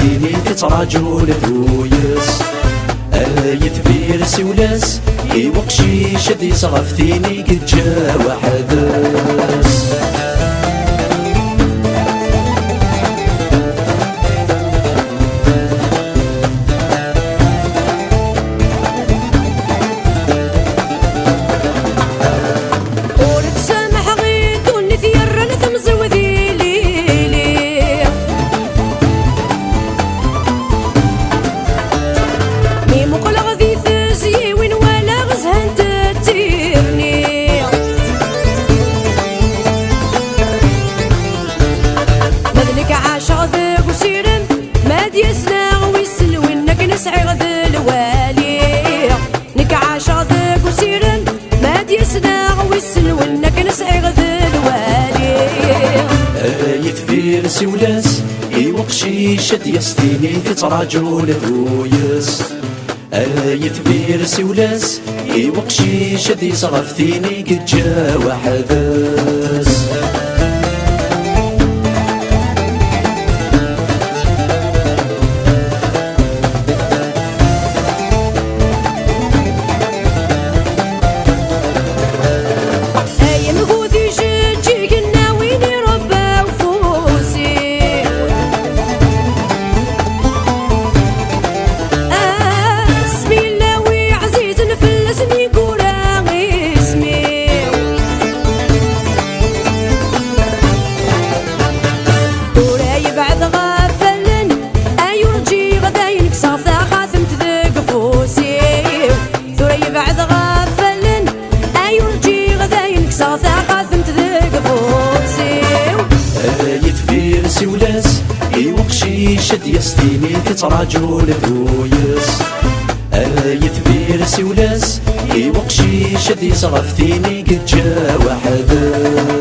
ستيني تتراجو لدويس يثبير ولاس وقشي شدي صغفتيني قد جا وحدس يثبير ولاس وقشي شد يستيني تتراجو لدويس يثبير ولاس وقشي شد صغفتيني قد جا وحدس يثبير ولاس وقشي شد يستيني تتراجو لدويس يثبير ولاس وقشي شد صغفتيني قد جا وحدس